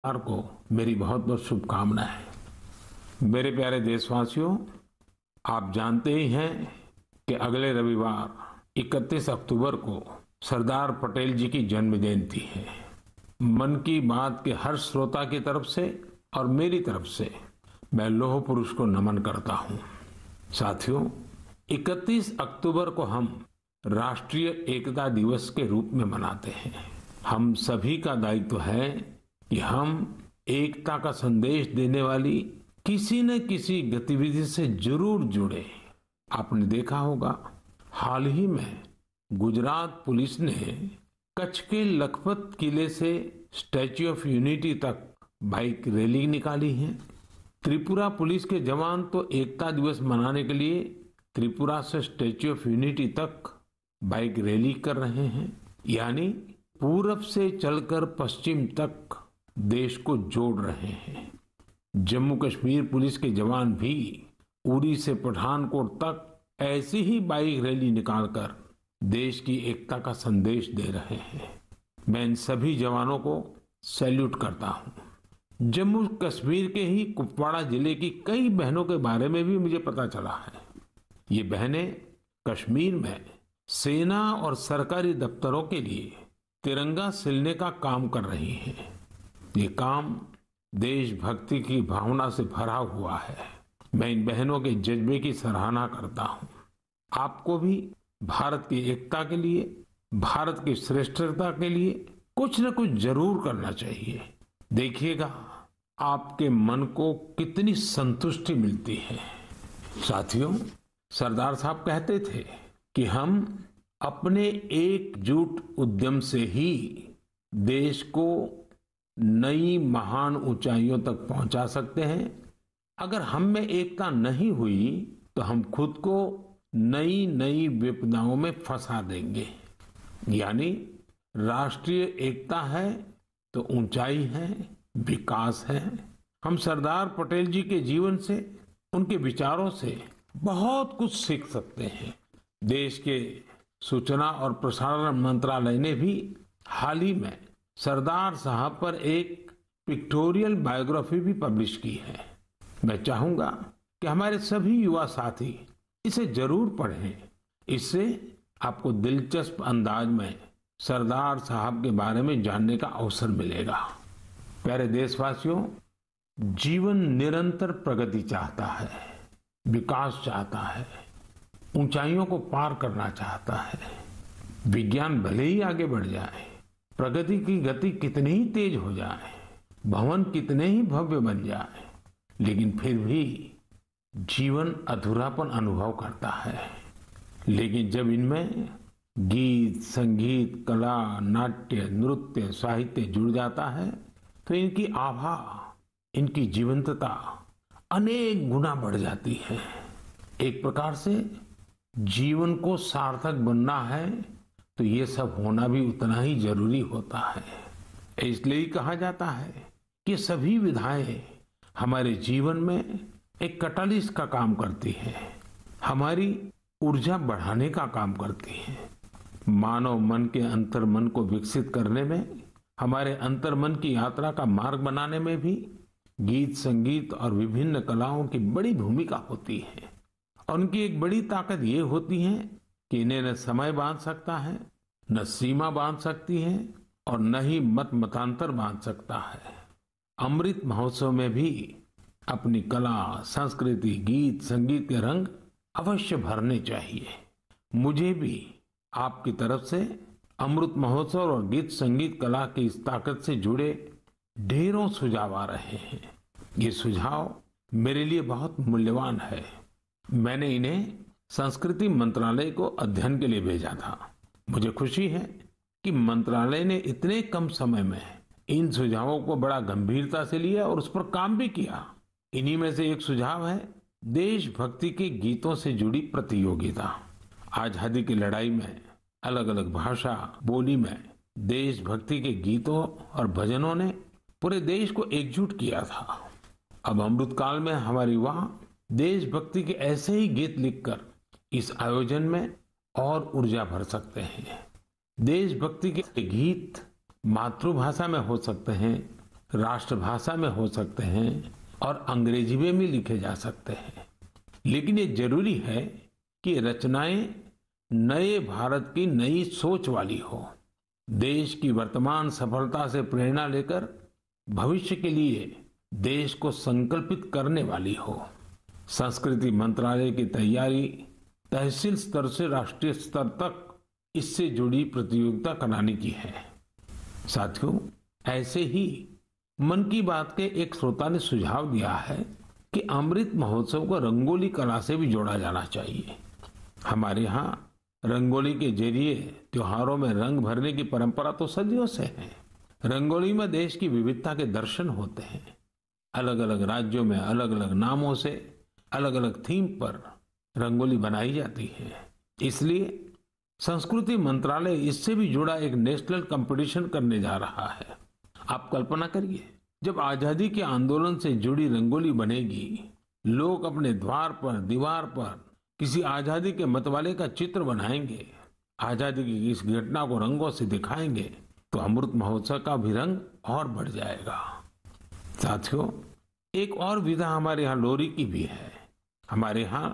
सरकार को मेरी बहुत बहुत शुभकामनाएं। मेरे प्यारे देशवासियों, आप जानते ही हैं कि अगले रविवार 31 अक्टूबर को सरदार पटेल जी की जन्म जयंती है। मन की बात के हर श्रोता की तरफ से और मेरी तरफ से मैं लौह पुरुष को नमन करता हूं। साथियों, 31 अक्टूबर को हम राष्ट्रीय एकता दिवस के रूप में मनाते हैं। हम सभी का दायित्व है कि हम एकता का संदेश देने वाली किसी न किसी गतिविधि से जरूर जुड़े। आपने देखा होगा, हाल ही में गुजरात पुलिस ने कच्छ के लखपत किले से स्टैच्यू ऑफ यूनिटी तक बाइक रैली निकाली है। त्रिपुरा पुलिस के जवान तो एकता दिवस मनाने के लिए त्रिपुरा से स्टैच्यू ऑफ यूनिटी तक बाइक रैली कर रहे हैं, यानी पूरब से चलकर पश्चिम तक देश को जोड़ रहे हैं। जम्मू कश्मीर पुलिस के जवान भी उरी से पठानकोट तक ऐसी ही बाइक रैली निकालकर देश की एकता का संदेश दे रहे हैं। मैं इन सभी जवानों को सैल्यूट करता हूं। जम्मू कश्मीर के ही कुपवाड़ा जिले की कई बहनों के बारे में भी मुझे पता चला है। ये बहनें कश्मीर में सेना और सरकारी दफ्तरों के लिए तिरंगा सिलने का काम कर रही हैं। ये काम देशभक्ति की भावना से भरा हुआ है। मैं इन बहनों के जज्बे की सराहना करता हूं। आपको भी भारत की एकता के लिए, भारत की श्रेष्ठता के लिए कुछ न कुछ जरूर करना चाहिए। देखिएगा, आपके मन को कितनी संतुष्टि मिलती है। साथियों, सरदार साहब कहते थे कि हम अपने एकजुट उद्यम से ही देश को नई महान ऊंचाइयों तक पहुंचा सकते हैं। अगर हम में एकता नहीं हुई तो हम खुद को नई नई विपदाओं में फंसा देंगे। यानी राष्ट्रीय एकता है तो ऊंचाई है, विकास है। हम सरदार पटेल जी के जीवन से, उनके विचारों से बहुत कुछ सीख सकते हैं। देश के सूचना और प्रसारण मंत्रालय ने भी हाल ही में सरदार साहब पर एक पिक्टोरियल बायोग्राफी भी पब्लिश की है। मैं चाहूंगा कि हमारे सभी युवा साथी इसे जरूर पढ़ें। इससे आपको दिलचस्प अंदाज में सरदार साहब के बारे में जानने का अवसर मिलेगा। प्यारे देशवासियों, जीवन निरंतर प्रगति चाहता है, विकास चाहता है, ऊंचाइयों को पार करना चाहता है। विज्ञान भले ही आगे बढ़ जाए, प्रगति की गति कितनी ही तेज हो जाए, भवन कितने ही भव्य बन जाए, लेकिन फिर भी जीवन अधूरापन अनुभव करता है। लेकिन जब इनमें गीत, संगीत, कला, नाट्य, नृत्य, साहित्य जुड़ जाता है तो इनकी आभा, इनकी जीवंतता अनेक गुना बढ़ जाती है। एक प्रकार से जीवन को सार्थक बनना है तो ये सब होना भी उतना ही जरूरी होता है। इसलिए कहा जाता है कि सभी विधाएं हमारे जीवन में एक कैटालिस्ट का काम करती है, हमारी ऊर्जा बढ़ाने का काम करती है। मानव मन के अंतर्मन को विकसित करने में, हमारे अंतर्मन की यात्रा का मार्ग बनाने में भी गीत, संगीत और विभिन्न कलाओं की बड़ी भूमिका होती है। और उनकी एक बड़ी ताकत ये होती है कि इन्हें न समय बांध सकता है, न सीमा बांध सकती है और न ही मत मतांतर बांध सकता है। अमृत महोत्सव में भी अपनी कला, संस्कृति, गीत, संगीत के रंग अवश्य भरने चाहिए। मुझे भी आपकी तरफ से अमृत महोत्सव और गीत संगीत कला की इस ताकत से जुड़े ढेरों सुझाव आ रहे हैं। ये सुझाव मेरे लिए बहुत मूल्यवान है। मैंने इन्हें संस्कृति मंत्रालय को अध्ययन के लिए भेजा था। मुझे खुशी है कि मंत्रालय ने इतने कम समय में इन सुझावों को बड़ा गंभीरता से लिया और उस पर काम भी किया। इन्हीं में से एक सुझाव है देशभक्ति के गीतों से जुड़ी प्रतियोगिता। आजादी की लड़ाई में अलग अलग भाषा, बोली में देशभक्ति के गीतों और भजनों ने पूरे देश को एकजुट किया था। अब अमृतकाल में हमारे युवा देशभक्ति के ऐसे ही गीत लिखकर इस आयोजन में और ऊर्जा भर सकते हैं। देशभक्ति के गीत मातृभाषा में हो सकते हैं, राष्ट्रभाषा में हो सकते हैं और अंग्रेजी में भी लिखे जा सकते हैं, लेकिन ये जरूरी है कि रचनाएं नए भारत की नई सोच वाली हो, देश की वर्तमान सफलता से प्रेरणा लेकर भविष्य के लिए देश को संकल्पित करने वाली हो। संस्कृति मंत्रालय की तैयारी तहसील स्तर से राष्ट्रीय स्तर तक इससे जुड़ी प्रतियोगिता कराने की है। साथियों, ऐसे ही मन की बात के एक श्रोता ने सुझाव दिया है कि अमृत महोत्सव को रंगोली कला से भी जोड़ा जाना चाहिए। हमारे यहाँ रंगोली के जरिए त्योहारों में रंग भरने की परंपरा तो सदियों से है। रंगोली में देश की विविधता के दर्शन होते हैं। अलग अलग राज्यों में अलग अलग नामों से अलग अलग थीम पर रंगोली बनाई जाती है। इसलिए संस्कृति मंत्रालय इससे भी जुड़ा एक नेशनल कंपटीशन करने जा रहा है। आप कल्पना करिए, जब आजादी के आंदोलन से जुड़ी रंगोली बनेगी, लोग अपने द्वार पर, दीवार पर किसी आजादी के मतवाले का चित्र बनाएंगे, आजादी की इस घटना को रंगों से दिखाएंगे, तो अमृत महोत्सव का भी रंग और बढ़ जाएगा। साथियों, एक और विधा हमारे यहाँ लोरी की भी है। हमारे यहाँ